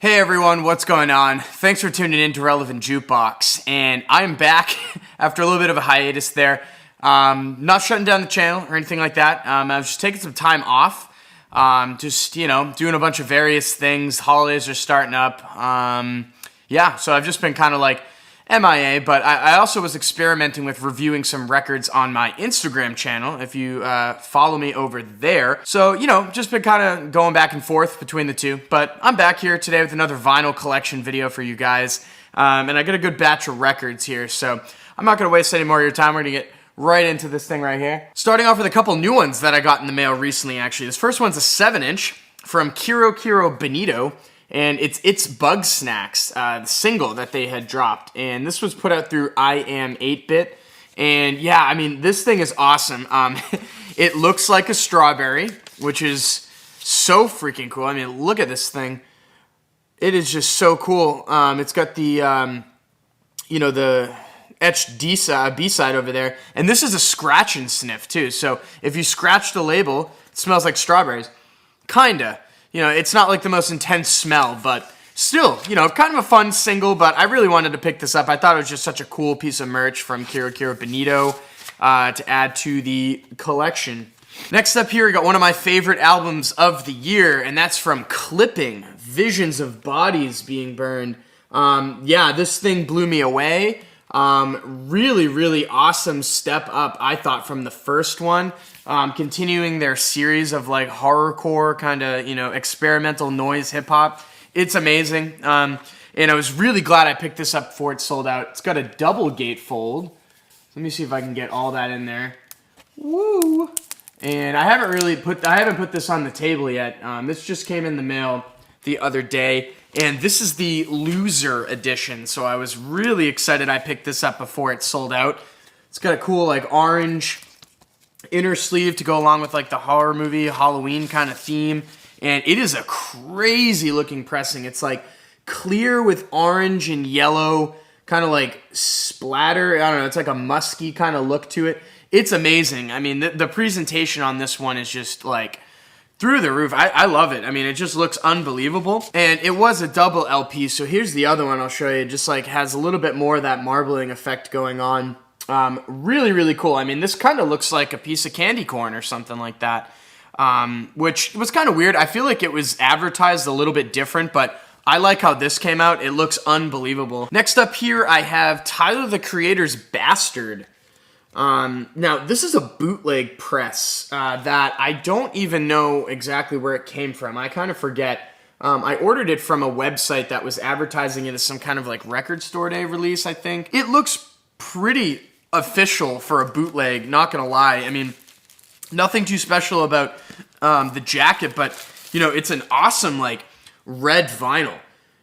Hey everyone, what's going on? Thanks for tuning in to Relevant Jukebox, and I'm back after a little bit of a hiatus there. Not shutting down the channel or anything like that. I was just taking some time off, doing a bunch of various things. Holidays are starting up. So I've just been kind of like MIA, but I also was experimenting with reviewing some records on my Instagram channel, if you follow me over there. So, just been kind of going back and forth between the two. But I'm back here today with another vinyl collection video for you guys. And I got a good batch of records here, so I'm not going to waste any more of your time. We're going to get right into this thing right here. Starting off with a couple new ones that I got in the mail recently, actually. This first one's a 7-inch from Kero Kero Bonito. And it's Bugsnax, the single that they had dropped. And this was put out through I Am 8-Bit. And yeah, I mean, this thing is awesome. It looks like a strawberry, which is so freaking cool. I mean, look at this thing. It is just so cool. It's got the, the etched B-side over there. And this is a scratch and sniff, too. So if you scratch the label, it smells like strawberries. Kinda. It's not like the most intense smell, but still, kind of a fun single, but I really wanted to pick this up. I thought it was just such a cool piece of merch from Kero Kero Bonito to add to the collection. Next up here, we got one of my favorite albums of the year, and that's from Clipping, Visions of Bodies Being Burned. This thing blew me away. Really, really awesome step up, I thought, from the first one. Continuing their series of like horrorcore kind of, experimental noise hip hop. It's amazing. And I was really glad I picked this up before it sold out. It's got a double gatefold. Let me see if I can get all that in there. Woo! And I haven't put this on the table yet. This just came in the mail the other day. And this is the Loser edition. So I was really excited I picked this up before it sold out. It's got a cool like orange inner sleeve to go along with like the horror movie Halloween kind of theme, and it is a crazy looking pressing. It's like clear with orange and yellow kind of like splatter. I don't know, it's like a musky kind of look to it. It's amazing. I mean, the presentation on this one is just like through the roof. I love it. I mean, it just looks unbelievable. And it was a double LP, so here's the other one I'll show you. It just like has a little bit more of that marbling effect going on. Really, really cool. I mean, this kind of looks like a piece of candy corn or something like that, which was kind of weird. I feel like it was advertised a little bit different, but I like how this came out. It looks unbelievable. Next up here, I have Tyler, the Creator's Bastard. Now, this is a bootleg press that I don't even know exactly where it came from. I kind of forget. I ordered it from a website that was advertising it as some kind of like record store day release, I think. It looks pretty official for a bootleg, not gonna lie. I mean, nothing too special about the jacket, but it's an awesome like red vinyl,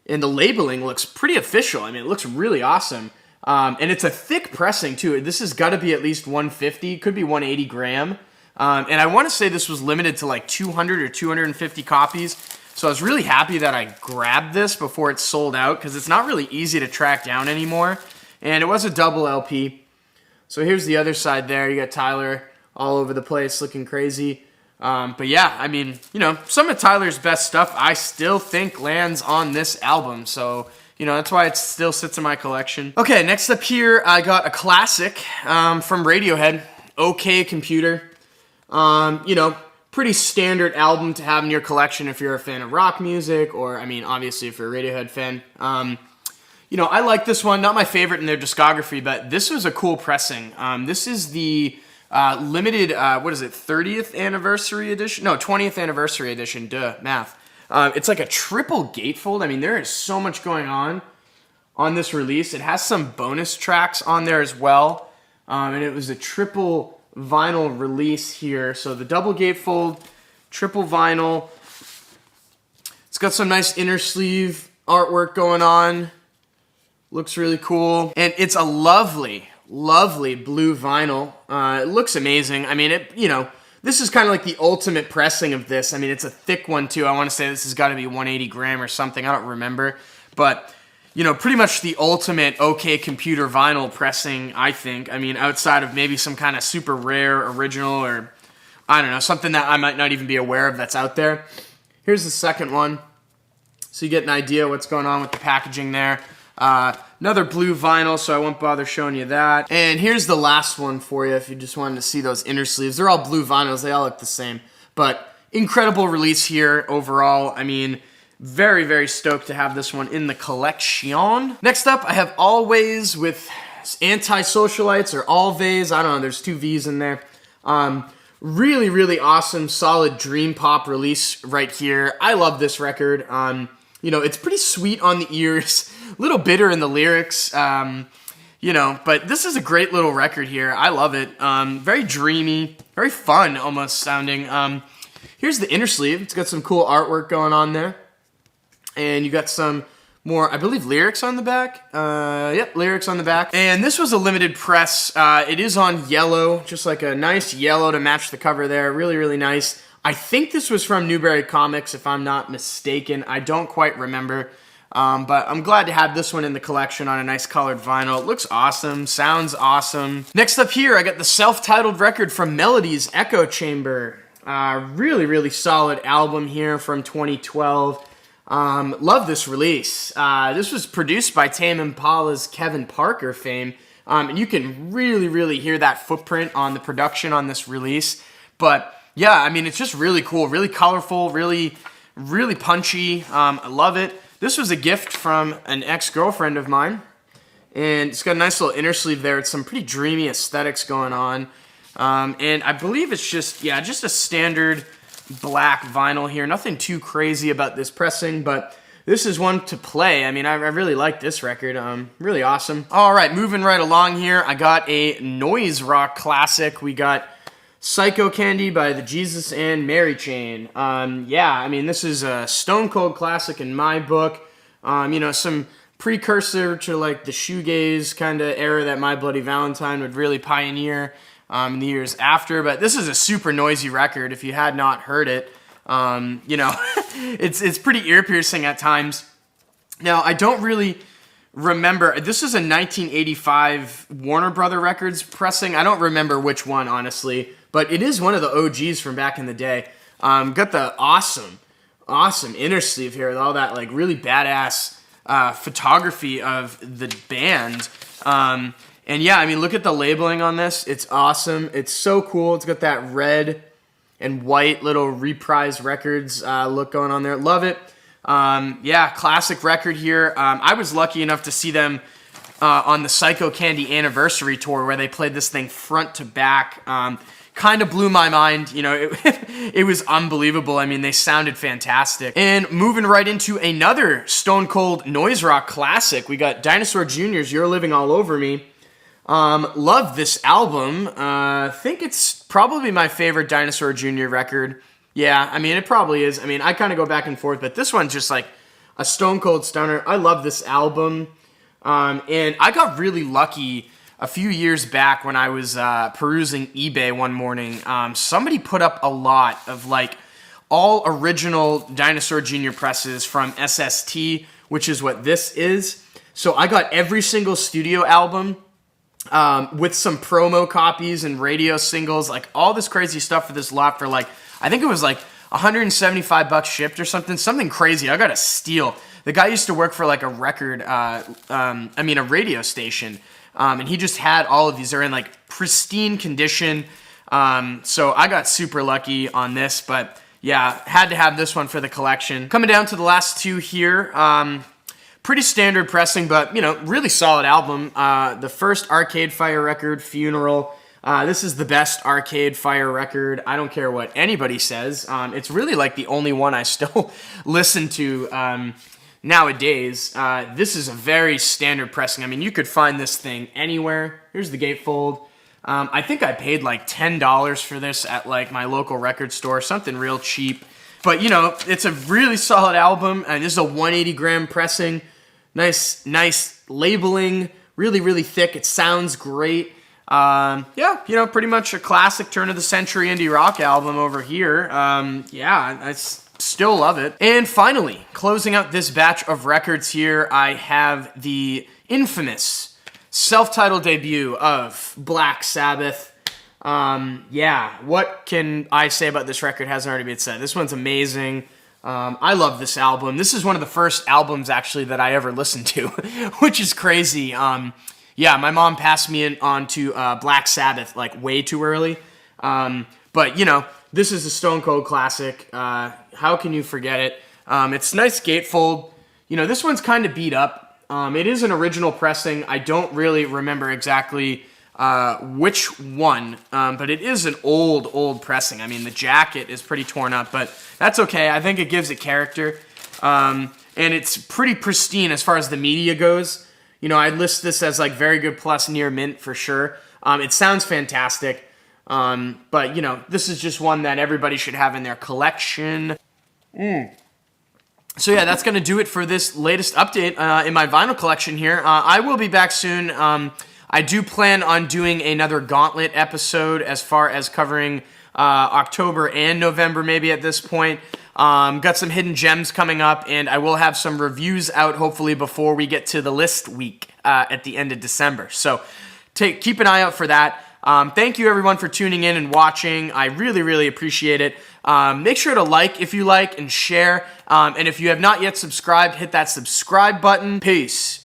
and the labeling looks pretty official. I mean, it looks really awesome, and it's a thick pressing too. This has got to be at least 150, could be 180 gram, and I want to say this was limited to like 200 or 250 copies. So I was really happy that I grabbed this before it sold out, because it's not really easy to track down anymore. And it was a double LP. So here's the other side there. You got Tyler all over the place looking crazy. But yeah, I mean, some of Tyler's best stuff I still think lands on this album. So, that's why it still sits in my collection. Okay, next up here, I got a classic from Radiohead, OK Computer. Pretty standard album to have in your collection if you're a fan of rock music, or, I mean, obviously if you're a Radiohead fan. I like this one. Not my favorite in their discography, but this was a cool pressing. This is the limited, 30th anniversary edition? No, 20th anniversary edition. Duh, math. It's like a triple gatefold. I mean, there is so much going on this release. It has some bonus tracks on there as well. And it was a triple vinyl release here. So the double gatefold, triple vinyl. It's got some nice inner sleeve artwork going on. Looks really cool. And it's a lovely, lovely blue vinyl. It looks amazing. I mean, this is kind of like the ultimate pressing of this. I mean, it's a thick one too. I want to say this has got to be 180 gram or something. I don't remember. But, pretty much the ultimate OK Computer vinyl pressing, I think. I mean, outside of maybe some kind of super rare original, or, I don't know, something that I might not even be aware of that's out there. Here's the second one. so you get an idea what's going on with the packaging there. Another blue vinyl, so I won't bother showing you that. And here's the last one for you if you just wanted to see those inner sleeves. They're all blue vinyls, they all look the same. But incredible release here overall. I mean, very, very stoked to have this one in the collection. Next up, I have Alvvays with Antisocialites or Alvvays. I don't know, there's two V's in there. Really, really awesome, solid dream pop release right here. I love this record. You know, it's pretty sweet on the ears, a little bitter in the lyrics, you know, but this is a great little record here. I love it. Very dreamy, very fun almost sounding. Here's the inner sleeve. It's got some cool artwork going on there. And you got some more, I believe, lyrics on the back. Yep, lyrics on the back. And this was a limited press. It is on yellow, just like a nice yellow to match the cover there. Really, really nice. I think this was from Newberry Comics, if I'm not mistaken. I don't quite remember. But I'm glad to have this one in the collection on a nice colored vinyl. It looks awesome, sounds awesome. Next up here, I got the self-titled record from Melody's Echo Chamber. Really, really solid album here from 2012. Love this release. This was produced by Tame Impala's Kevin Parker fame. And you can really, really hear that footprint on the production on this release. But yeah, I mean, it's just really cool, really colorful, really, really punchy. I love it. This was a gift from an ex-girlfriend of mine. And it's got a nice little inner sleeve there. It's some pretty dreamy aesthetics going on. And I believe it's just, yeah, just a standard black vinyl here. Nothing too crazy about this pressing, but this is one to play. I mean, I really like this record. Really awesome. All right, moving right along here, I got a noise rock classic. We got Psychocandy by the Jesus and Mary Chain. Yeah, I mean, this is a stone cold classic in my book. You know, some precursor to like the shoegaze kind of era that My Bloody Valentine would really pioneer in the years after. But this is a super noisy record if you had not heard it. You know, it's pretty ear-piercing at times. Now, I don't really remember, this is a 1985 Warner Brother Records pressing. I don't remember which one, honestly, but it is one of the OGs from back in the day. Got the awesome inner sleeve here with all that like really badass photography of the band. And yeah, I mean, look at the labeling on this. It's awesome. It's so cool. It's got that red and white little Reprise Records look going on there. Love it. Yeah, classic record here. I was lucky enough to see them on the Psychocandy anniversary tour where they played this thing front to back. Kind of blew my mind. You know, it was unbelievable. I mean, they sounded fantastic. And moving right into another stone cold noise rock classic, we got Dinosaur Jr.'s You're Living All Over Me. Love this album. Think it's probably my favorite Dinosaur Jr. record. Yeah, I mean, it probably is. I mean, I kind of go back and forth, but this one's just like a stone cold stunner. I love this album. And I got really lucky a few years back when I was perusing eBay one morning. Somebody put up a lot of like all original Dinosaur Jr. presses from SST, which is what this is. So I got every single studio album with some promo copies and radio singles, like all this crazy stuff for this lot for like, I think it was like $175 shipped or something crazy. I got a steal. The guy used to work for like a record, a radio station. And he just had all of these. They're in like pristine condition. So I got super lucky on this, but yeah, had to have this one for the collection. Coming down to the last two here. Pretty standard pressing, but you know, really solid album. The first Arcade Fire record, Funeral. This is the best Arcade Fire record. I don't care what anybody says. It's really like the only one I still listen to nowadays. This is a very standard pressing. I mean, you could find this thing anywhere. Here's the gatefold. I think I paid like $10 for this at like my local record store, something real cheap. But you know, it's a really solid album, and this is a 180 gram pressing. Nice labeling, really, really thick. It sounds great. Yeah, you know, pretty much a classic turn of the century indie rock album over here. Yeah, I still love it. And finally, closing out this batch of records here, I have the infamous self-titled debut of Black Sabbath. Yeah, what can I say about this record hasn't already been said. This one's amazing. I love this album. This is one of the first albums actually that I ever listened to, which is crazy. Yeah, my mom passed me on to Black Sabbath like way too early. But, you know, this is a Stone Cold classic. How can you forget it? It's nice gatefold. You know, this one's kind of beat up. It is an original pressing. I don't really remember exactly which one, but it is an old pressing. I mean, the jacket is pretty torn up, but that's okay. I think it gives it character. And it's pretty pristine as far as the media goes. You know, I'd list this as like very good plus near mint for sure. It sounds fantastic. But, you know, this is just one that everybody should have in their collection. So yeah, that's going to do it for this latest update in my vinyl collection here. I will be back soon. I do plan on doing another Gauntlet episode as far as covering October and November maybe at this point. Got some hidden gems coming up, and I will have some reviews out hopefully before we get to the list week at the end of December. So keep an eye out for that. Thank you everyone for tuning in and watching. I really appreciate it. Make sure to like if you like and share. And if you have not yet subscribed, hit that subscribe button. Peace.